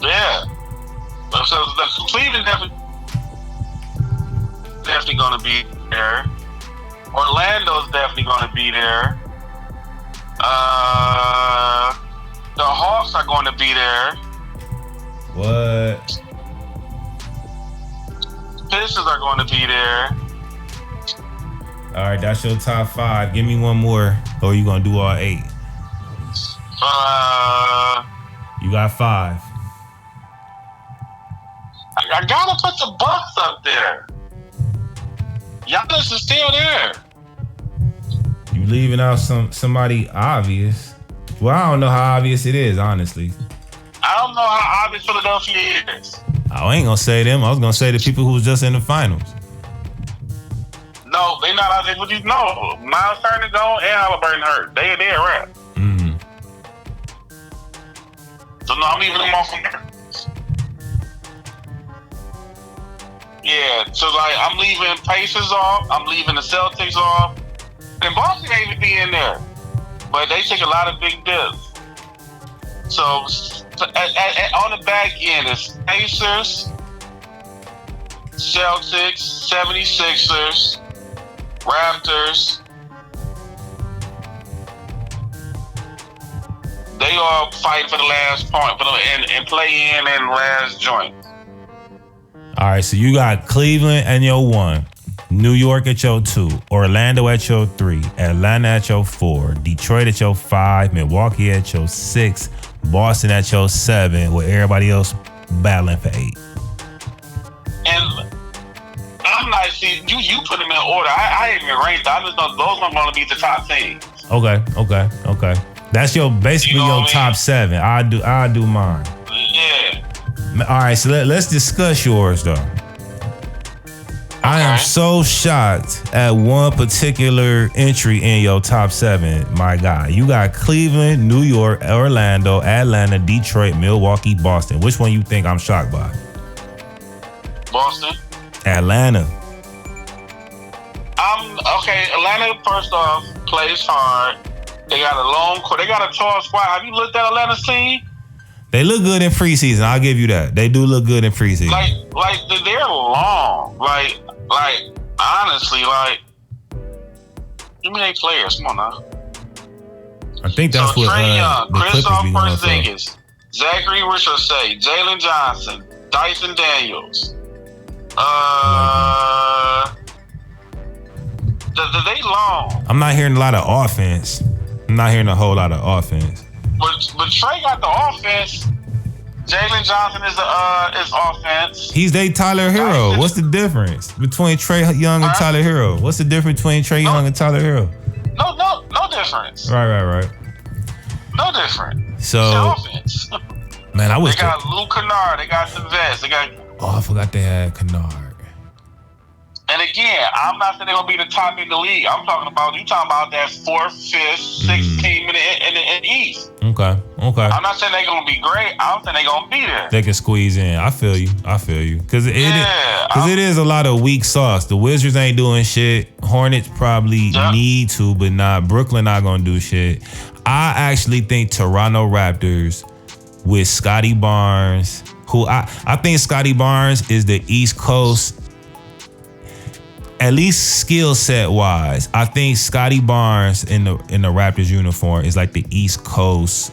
Yeah. So the Cleveland definitely going to be there. Orlando's definitely going to be there. The Hawks are going to be there. What? Pistons are going to be there. All right, that's your top 5. Give me one more, or you going to do all 8? You got 5. I gotta put the Bucks up there. Giannis is still there. You leaving out somebody obvious. Well, I don't know how obvious it is, honestly. I don't know how obvious Philadelphia is. I ain't gonna say them. I was gonna say the people who was just in the finals. No, they not obvious. What you know? Miles Turner gone and Halliburton hurt. They wrapped. So no, I'm leaving them off from there. Yeah, so like I'm leaving Pacers off, I'm leaving the Celtics off, and Boston ain't even be in there, but they take a lot of big dips. So on the back end, it's Pacers, Celtics, 76ers, Raptors. They all fighting for the last point and play in and last joint. All right, so you got Cleveland and your 1, New York at your 2, Orlando at your 3, Atlanta at your 4, Detroit at your 5, Milwaukee at your 6, Boston at your 7, with everybody else battling for 8. And I'm not see you put them in order. I ain't even ranked. I just know those are going to be the top teams. Okay. That's your basically your top 7. I'll do mine. Yeah. All right, so let's discuss yours though. I am so shocked at one particular entry in your top 7, my guy. You got Cleveland, New York, Orlando, Atlanta, Detroit, Milwaukee, Boston. Which one you think I'm shocked by? Boston. Atlanta. Atlanta, first off, plays hard. They got they got a tall squad. Have you looked at Atlanta's team? They look good in preseason. I'll give you that. They do look good in preseason. Like they're long. Like honestly, give me their players. Come on now. I think that's what Trae Young, the Clippers Kristaps be going for. Porzingis, Zachary Richardson, Jalen Johnson, Dyson Daniels. They long. I'm not hearing a lot of offense. I'm not hearing a whole lot of offense. But Trae got the offense. Jalen Johnson is offense. He's they Tyler Hero. What's the difference between Trae Young and Tyler Hero? What's the difference between Trae Young and Tyler Hero? No difference. Right. No difference. So, offense. Man, I wish they got Luke Kennard. They got the vest. They got. Oh, I forgot they had Kennard. And again, I'm not saying they're gonna be the top in the league. I'm talking about that 4th, 5th, 6th team in the East. Okay. I'm not saying they're gonna be great. I'm saying they're gonna be there. They can squeeze in. I feel you. Because it is a lot of weak sauce. The Wizards ain't doing shit. Hornets probably need to, but not. Brooklyn not gonna do shit. I actually think Toronto Raptors with Scotty Barnes, who I think Scotty Barnes is the East Coast. At least skill set wise, I think Scotty Barnes in the Raptors uniform is like the East Coast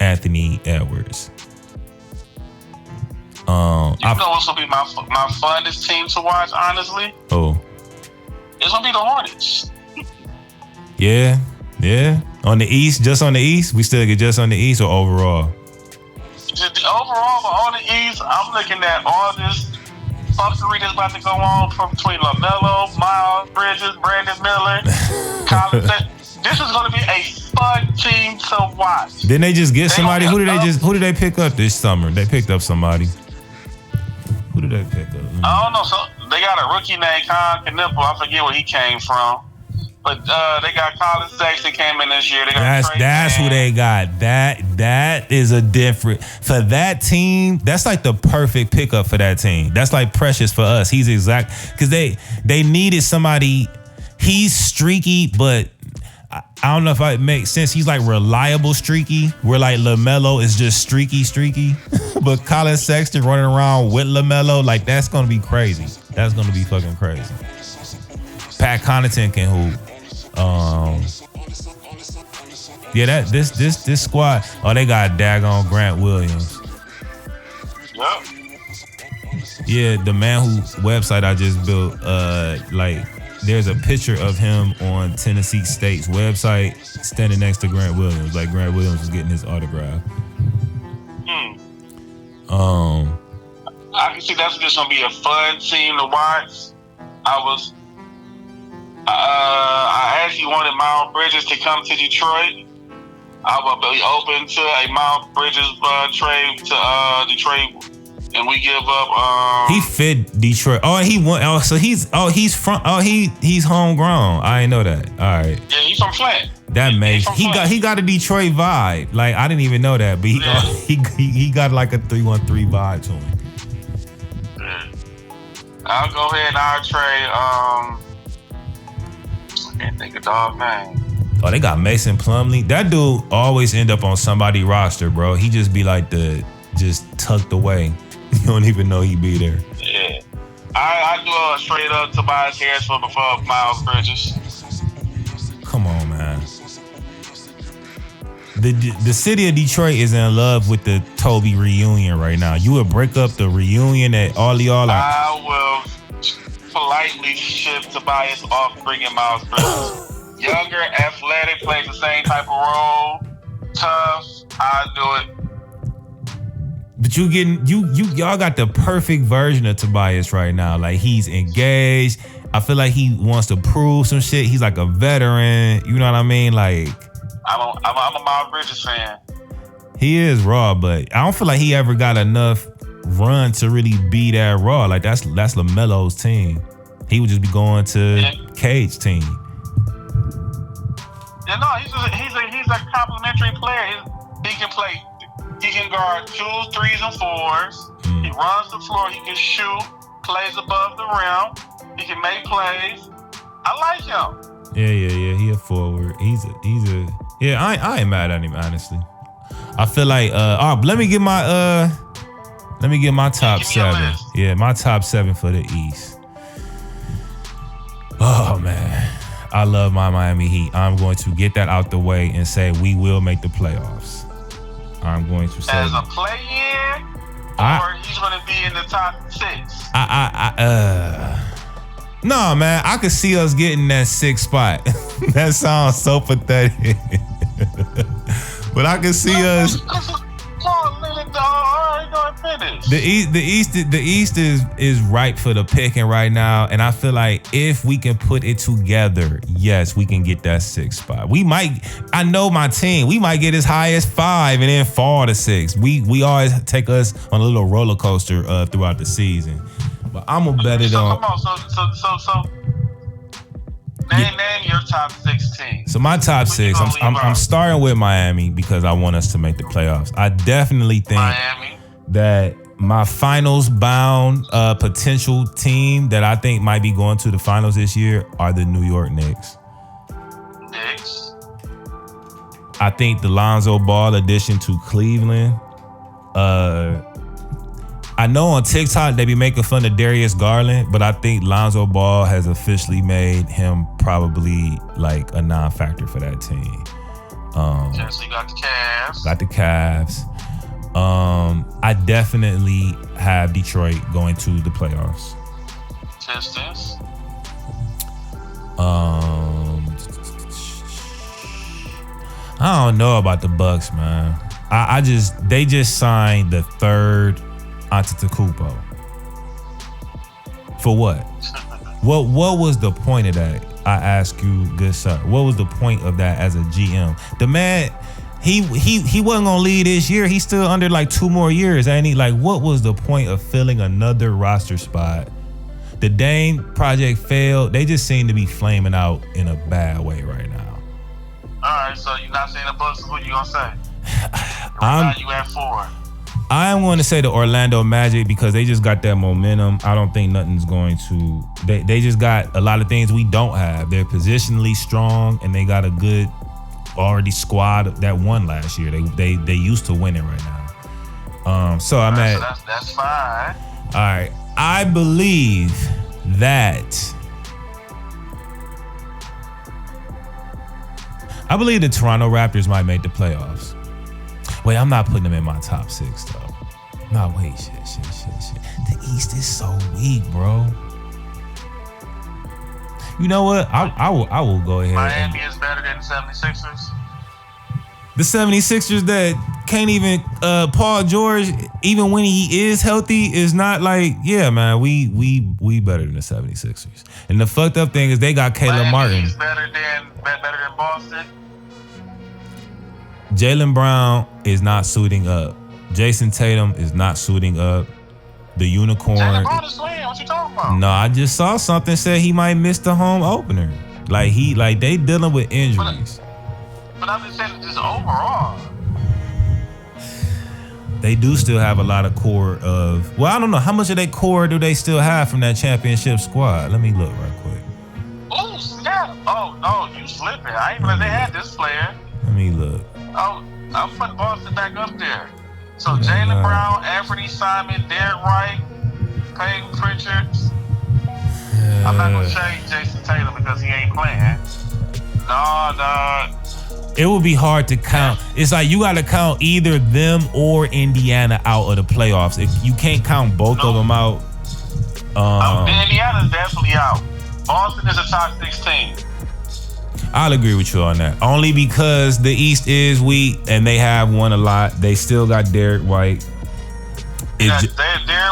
Anthony Edwards. You know what's gonna be my funnest team to watch, honestly? Oh, it's gonna be the Hornets. Yeah. On the East, just on the East, we still get just on the East or overall? Overall, but on the East, I'm looking at all this fuckery that's about to go on between LaMelo, Miles Bridges, Brandon Miller, Colin. This is going to be a fun team to watch. Didn't they just get somebody? Who did they pick up this summer? They picked up somebody. Who did they pick up? I don't know. So they got a rookie named Con Knipple. I forget where he came from. But they got Colin Sexton came in this year. They got that's who they got. That is a different for that team. That's like the perfect pickup for that team. That's like Precious for us. He's exact because they needed somebody. He's streaky, but I don't know if it makes sense. He's like reliable streaky. Where like LaMelo is just streaky. But Colin Sexton running around with LaMelo, like that's gonna be crazy. That's gonna be fucking crazy. Pat Connaughton can hoop. This squad. Oh, they got daggone Grant Williams. Yep. Yeah, the man whose website I just built. There's a picture of him on Tennessee State's website standing next to Grant Williams. Like Grant Williams was getting his autograph. I can see that's just gonna be a fun team to watch. I actually wanted Miles Bridges to come to Detroit. I would be open to a Miles Bridges trade to Detroit, and we give up. He fit Detroit. Oh, he went. Oh, so he's homegrown. I didn't know that. All right. Yeah, he's from Flint. That makes he got a Detroit vibe. Like I didn't even know that, but he got like a 313 vibe to him. Yeah. I'll go ahead and I'll trade. I can't think of dog name. Oh, they got Mason Plumlee. That dude always end up on somebody's roster, bro. He just be like just tucked away. You don't even know he be there. Yeah. I do a straight up Tobias Harris for before Miles Bridges. Come on, man. The city of Detroit is in love with the Toby reunion right now. You would break up the reunion that all y'all are. I will politely ship Tobias off, bringing Miles Bridges. Younger, athletic, plays the same type of role. Tough. I do it. But y'all got the perfect version of Tobias right now. Like, he's engaged. I feel like he wants to prove some shit. He's like a veteran. You know what I mean? Like, I'm a Miles Bridges fan. He is raw, but I don't feel like he ever got enough run to really be that raw. Like, that's LaMelo's team. He would just be going to Cage's team. Yeah, no, he's a complimentary player. He can play. He can guard 2s, 3s, and 4s. He runs the floor. He can shoot. Plays above the rim. He can make plays. I like him. Yeah. He a forward. He's a. Yeah, I ain't mad at him, honestly. I feel like. Let me get my top 7. Yeah, my top 7 for the East. Oh man, I love my Miami Heat. I'm going to get that out the way and say we will make the playoffs. I'm going to say as a play-in, or he's going to be in the top 6. No, man, I could see us getting that 6th spot. That sounds so pathetic, but I can see us. The East is ripe for the picking right now, and I feel like if we can put it together, yes, we can get that 6th spot. We might. I know my team. We might get as high as 5 and then fall to 6. We always take us on a little roller coaster throughout the season, but I'm gonna bet it on. Come on, so. Name your top 16. So my top 6, I'm starting with Miami because I want us to make the playoffs. I definitely think Miami. That my finals bound potential team that I think might be going to the finals this year are the New York Knicks. I think the Lonzo Ball addition to Cleveland. I know on TikTok they be making fun of Darius Garland, but I think Lonzo Ball has officially made him probably like a non-factor for that team. So you got the Cavs. I definitely have Detroit going to the playoffs. Pistons. I don't know about the Bucks, man. They just signed the 3rd Antetokounmpo. For what? What was the point of that? I ask you, good sir. What was the point of that as a GM? The man, he wasn't gonna leave this year. He's still under like 2 more years, ain't he? Like, what was the point of filling another roster spot? The Dame project failed. They just seem to be flaming out in a bad way right now. All right, so you're not saying the Bucks. Who you gonna say? You at 4. I am going to say the Orlando Magic because they just got that momentum. I don't think nothing's going to. They just got a lot of things we don't have. They're positionally strong and they got a good already squad that won last year. They used to winning right now. So I'm at. So that's fine. All right, I believe that. I believe the Toronto Raptors might make the playoffs. Wait, I'm not putting them in my top 6 though. No, wait, shit. The East is so weak, bro. You know what? I will go ahead. Miami is better than the 76ers. The 76ers that can't even Paul George, even when he is healthy, is not like, yeah, man, we better than the 76ers. And the fucked up thing is they got Caleb Martin. Miami's better than Boston. Jaylen Brown is not suiting up. Jason Tatum is not suiting up. The unicorn. Jaylen Brown is playing. What you talking about? No, I just saw something said he might miss the home opener. Like they dealing with injuries. But I'm just saying just overall. They do still have a lot of core of. Well, I don't know how much of that core do they still have from that championship squad. Let me look right quick. Oh snap! Oh, you slipping? I ain't know they had this player. Let me look. Oh, I'm putting Boston back up there. So Jaylen Brown, Anthony Simon, Derek Wright, Peyton Pritchard, I'm not gonna shade Jason Tatum because he ain't playing. No, dog. It would be hard to count. It's like you got to count either them or Indiana out of the playoffs. If you can't count both of them out. Indiana's definitely out. Boston is a top 16. I'll agree with you on that. Only because the East is weak and they have won a lot. They still got Derek White. Derek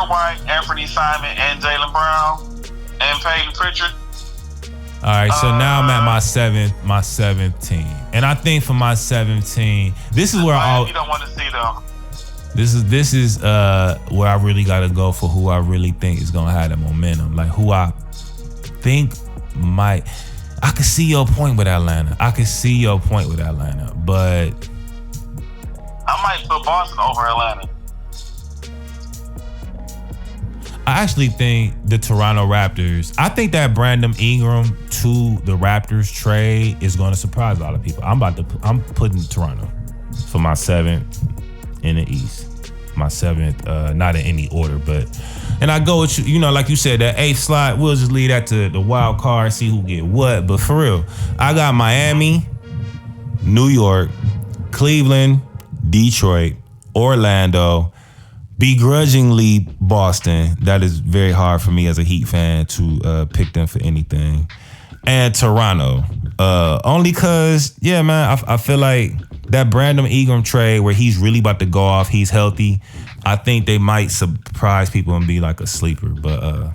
White, Anthony Simon, and Jaylen Brown, and Peyton Pritchard. All right, so now I'm at my seventh team, and I think for my 17, this is where you don't want to see them. This is where I really got to go for who I really think is gonna have the momentum, like who I think might. I could see your point with Atlanta. But I might put Boston over Atlanta. I actually think the Toronto Raptors, I think that Brandon Ingram to the Raptors trade is going to surprise a lot of people. I'm putting Toronto for my 7th in the East. My 7th, not in any order, and I go with you know, like you said, that 8th slot, we'll just leave that to the wild card, see who get what. But for real, I got Miami, New York, Cleveland, Detroit, Orlando, begrudgingly Boston. That is very hard for me as a Heat fan to pick them for anything. And Toronto. Only because, yeah, man, I feel like that Brandon Ingram trade where he's really about to go off, he's healthy. I think they might surprise people and be like a sleeper. But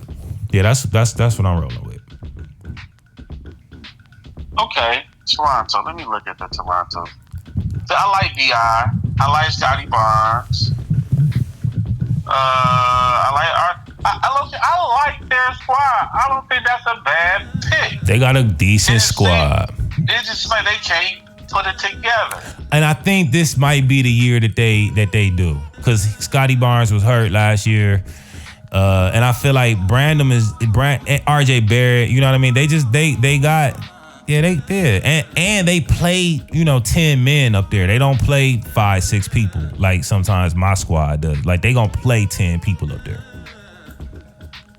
yeah, that's what I'm rolling with. Okay, Toronto. Let me look at the Toronto. So I like B.I. I like Scotty Barnes. I like their squad. I don't think that's a bad pick. They got a decent squad. It's just like they can't put it together. And I think this might be the year that they do, because Scotty Barnes was hurt last year, and I feel like RJ Barrett. You know what I mean? They got. Yeah, they did. And they play, 10 men up there. They don't play 5-6 people like sometimes my squad does. Like, they gonna play 10 people up there.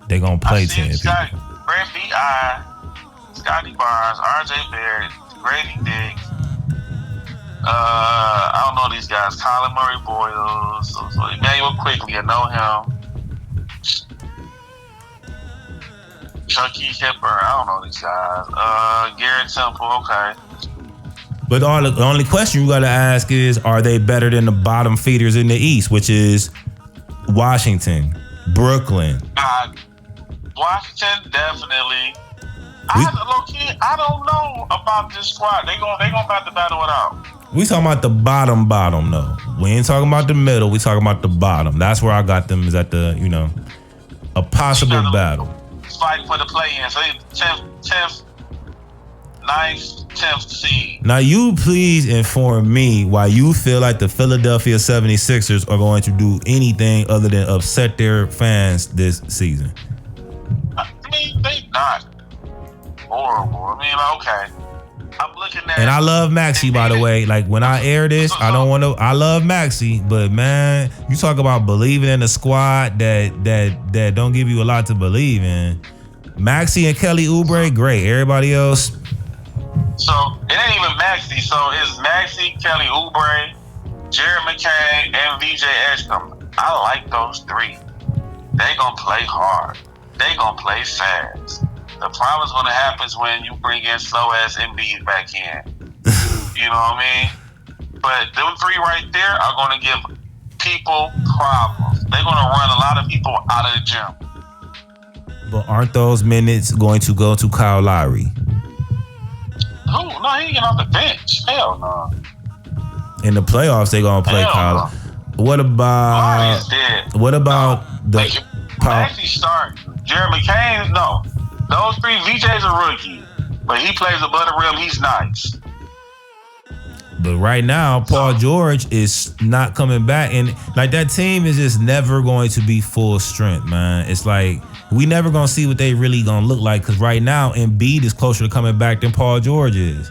They gonna play 10 people. Brett B.I., Scotty Barnes, RJ Barrett, Grady Diggs. I don't know these guys. Colin Murray Boyle. So Emmanuel Quickly, I know him. Chucky Hipper, I don't know these guys. Garrett Temple, okay. But the only question you got to ask is, are they better than the bottom feeders in the East, which is Washington, Brooklyn? Washington, definitely. I don't know about this squad. They gonna have to battle it out. We talking about the bottom though. We ain't talking about the middle. We talking about the bottom. That's where I got them, is at the a possible battle. Fight for the play-in. So 10th, 9th, 10th seed. Now you please inform me why you feel like the Philadelphia 76ers are going to do anything other than upset their fans this season. I mean, they not horrible. I mean, okay. I'm looking at. And I love Maxey, by the way. Like, when I air this, I love Maxey, but man, you talk about believing in a squad that don't give you a lot to believe in. Maxey and Kelly Oubre, great. Everybody else. So it ain't even Maxey. So it's Maxey, Kelly Oubre, Jared McCain, and VJ Edgecombe. I like those three. They gonna play hard. They gonna play fast. The problem's gonna happen is when you bring in slow ass Embiid back in. You know what I mean? But them three right there are gonna give people problems. They're gonna run a lot of people out of the gym. But aren't those minutes going to go to Kyle Lowry? No, he ain't getting off the bench. Hell no. In the playoffs, they gonna play Kyle. No. What about? What about the? Actually, start Jared McCain. No. Those three, VJ's a rookie, but he plays above the rim. He's nice. But right now, Paul George is not coming back, and like that team is just never going to be full strength, man. It's like we never gonna see what they really gonna look like, because right now Embiid is closer to coming back than Paul George is.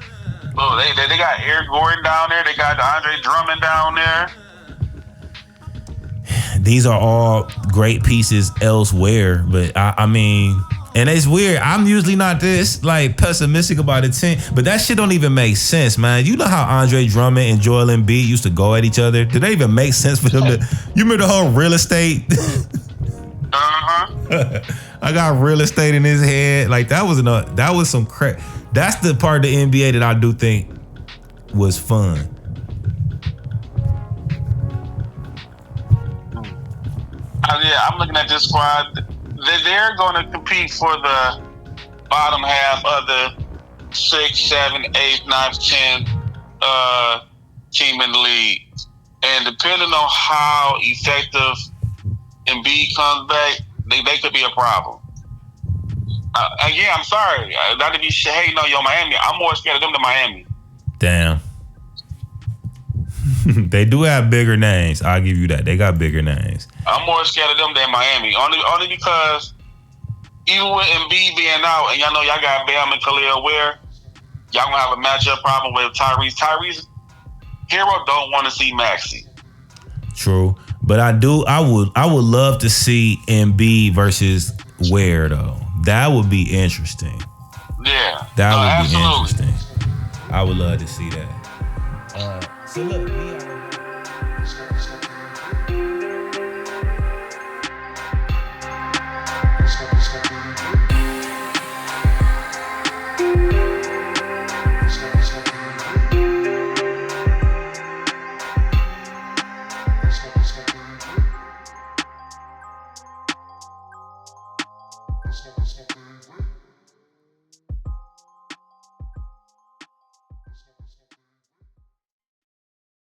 Oh, they got Eric Gordon down there. They got Andre Drummond down there. These are all great pieces elsewhere, but I mean. And it's weird. I'm usually not this like pessimistic about a team, but that shit don't even make sense, man. You know how Andre Drummond and Joel Embiid used to go at each other? Did that even make sense for them to? You remember the whole real estate? I got real estate in his head. Like that was some crap. That's the part of the NBA that I do think was fun. Yeah, I'm looking at this squad. They're going to compete for the bottom half of the 6th, 7th, 8th, 9th, 10th team in the league. And depending on how effective Embiid comes back, they could be a problem. Again, I'm sorry. Not to be hating on your Miami. I'm more scared of them than Miami. Damn. They do have bigger names. I'll give you that. They got bigger names. I'm more scared of them than Miami. Only because even with Embiid being out, and y'all know y'all got Bam and Khalil Ware, y'all gonna have a matchup problem with Tyrese. Tyrese Hero don't want to see Maxey. True. But I would love to see Embiid versus Ware though. That would be interesting. Yeah. That would absolutely. be interesting. I would love to see that. So look,